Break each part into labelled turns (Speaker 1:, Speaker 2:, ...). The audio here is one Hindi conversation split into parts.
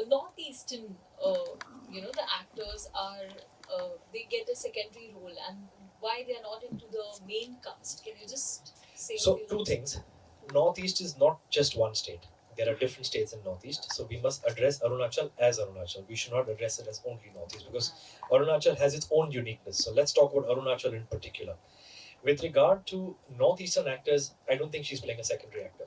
Speaker 1: northeastern, the actors are they get a secondary role, and why they are not into the main cast? Can you just say a
Speaker 2: So
Speaker 1: few
Speaker 2: two
Speaker 1: words?
Speaker 2: things. Northeast is not just one state. There are different states in Northeast. So we must address Arunachal as Arunachal. We should not address it as only Northeast because Arunachal has its own uniqueness. So let's talk about Arunachal in particular. With regard to Northeastern actors, I don't think she's playing a secondary actor.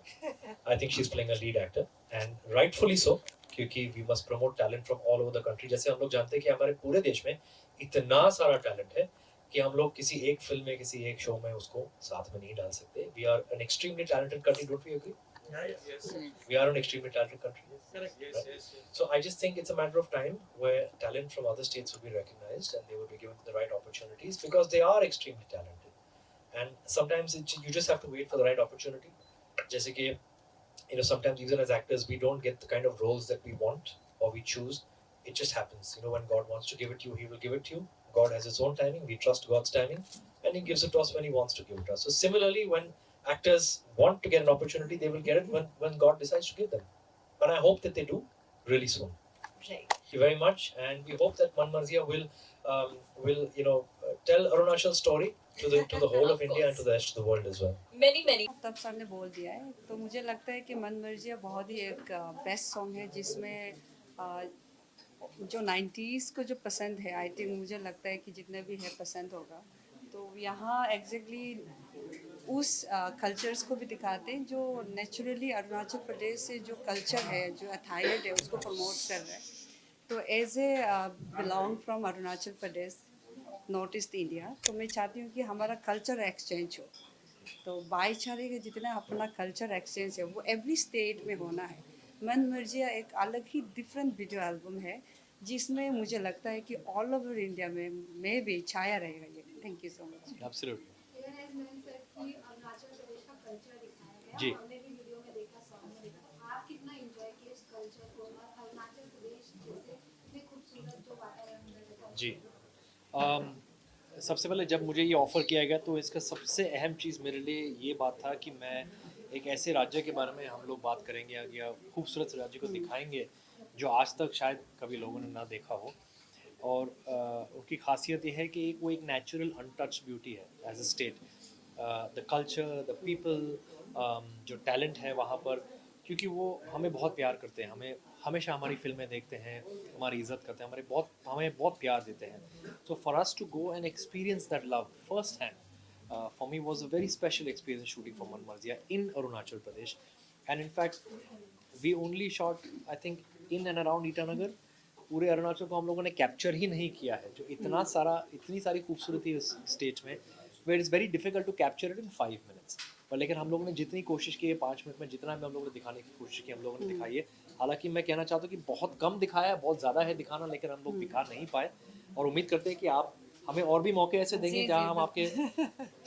Speaker 2: I think she's playing a lead actor, and rightfully so, क्योंकि we must promote talent from all over the country. जैसे हम लोग जानते हैं कि हमारे पूरे देश में इतना सारा talent है कि हम लोग किसी एक फिल्म में किसी एक शो में उसको साथ में नहीं डाल सकते. We are an extremely talented country, don't we agree? Yes. We are an extremely talented country. Correct. Yes, right? Yes, yes. So I just think it's a matter of time where talent from other states will be recognized and they will be given the right opportunities because they are extremely talented. And sometimes you just have to wait for the right opportunity. जैसे कि sometimes even as actors we don't get the kind of roles that we want or we choose. It just happens. When God wants to give it to you, He will give it to you. God has His own timing. We trust God's timing, and He gives it to us when He wants to give it to us. So similarly, when actors want to get an opportunity, they will get it when God decides to give them. And I hope that they do really soon.
Speaker 1: Right.
Speaker 2: Thank you very much, and we hope that Man Marzia will tell Arunachal's story to the whole of India and to the rest of the world as well.
Speaker 1: Many.
Speaker 3: तब सर ने बोल दिया है तो मुझे लगता है कि मन मर्जिया बहुत ही एक बेस्ट सॉन्ग है जिसमें अ, जो 90s को जो पसंद है आई थिंक मुझे लगता है कि जितने भी है पसंद होगा. तो यहाँ एग्जैक्टली उस कल्चर्स को भी दिखाते हैं जो नेचुरली अरुणाचल प्रदेश से जो कल्चर है जो अथायर्ड है उसको प्रमोट कर रहा है. तो as a belong from Arunachal Pradesh north east India, तो मैं चाहती हूँ कि हमारा कल्चर एक्सचेंज हो. तो भाईचारे के जितना अपना कल्चर एक्सचेंज है वो एवरी स्टेट में होना है. मन मर्जिया एक अलग ही डिफरेंट वीडियो एल्बम है जिसमें मुझे लगता है कि ऑल ओवर इंडिया में भी छाया रहेगा ये. Thank you so much.
Speaker 2: Absolutely.
Speaker 4: Even as मैंने सेड कि अरुणाचल प्रदेश का कल्चर दिखाया गया
Speaker 2: जी.
Speaker 4: हमने भी वीडियो में देखा, सॉन्ग में देखा. तो आप कितना एंजॉय किए इस कल्चर को और अरुणाचल प्रदेश जैसे इतने खूबसूरत जो वातावरण है
Speaker 5: जी. सबसे पहले जब मुझे ये ऑफ़र किया गया तो इसका सबसे अहम चीज़ मेरे लिए ये बात था कि मैं एक ऐसे राज्य के बारे में हम लोग बात करेंगे या खूबसूरत राज्य को दिखाएंगे जो आज तक शायद कभी लोगों ने ना देखा हो. और उनकी खासियत ये है कि वो एक नेचुरल अनटच ब्यूटी है as a state. The culture, the people, जो टैलेंट है वहाँ पर, क्योंकि वो हमें बहुत प्यार करते हैं, हमें हमेशा हमारी फिल्में देखते हैं, हमारी इज़्ज़त करते हैं, हमें बहुत प्यार देते हैं. So for us to go and experience that love first hand, for me was a very special experience shooting for Man Marziya in Arunachal Pradesh. And in fact we only shot I think in and around Itanagar. पूरे अरुणाचल को हम लोगों ने कैप्चर ही नहीं किया है, जो इतनी सारी खूबसूरती इस स्टेट में, where is very difficult to capture it in 5 minutes. पर लेकिन हम लोगों ने जितनी कोशिश की है 5 मिनट में, जितना भी हम लोगों ने दिखाने की कोशिश की हम लोगों ने दिखाई है. हालांकि मैं कहना चाहता हूँ कि बहुत कम दिखाया है, बहुत ज़्यादा है दिखाना, लेकिन हम लोग दिखा नहीं पाए. और उम्मीद करते हैं कि आप हमें और भी मौके ऐसे देंगे जहाँ हम आपके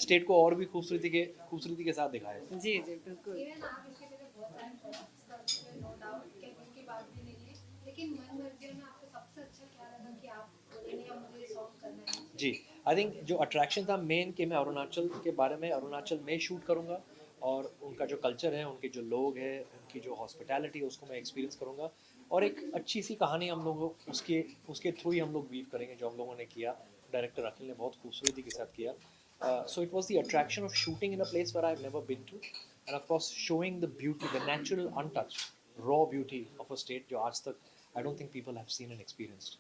Speaker 5: स्टेट को और भी खूबसूरती के साथ दिखाएं.
Speaker 3: जी जी बिल्कुल.
Speaker 4: इवन आप इसके पहले बहुत सारे प्रोजेक्ट्स कर चुके हैं, नो डाउट, कहने की बात भी नहीं है. लेकिन मन मर्जिया में आपको सबसे अच्छा क्या लगा कि आप बोले नहीं अब मुझे सॉन्ग करना है?
Speaker 5: जी, आई थिंक जो अट्रैक्शन था मेन कि मैं अरुणाचल के बारे में अरुणाचल में शूट करूँगा और उनका जो कल्चर है, उनके जो लोग हैं, उनकी जो हॉस्पिटैलिटी है उसको मैं एक्सपीरियंस करूँगा. और एक अच्छी सी कहानी हम लोगों उसके थ्रू ही हम लोग वीव करेंगे जो हम लोगों ने किया. डायरेक्टर अखिल ने बहुत खूबसूरती के साथ किया. So it was the attraction of shooting in a place where I have never been to, and of course showing the beauty, the natural untouched raw beauty of a state जो आज तक I don't think people have seen and experienced.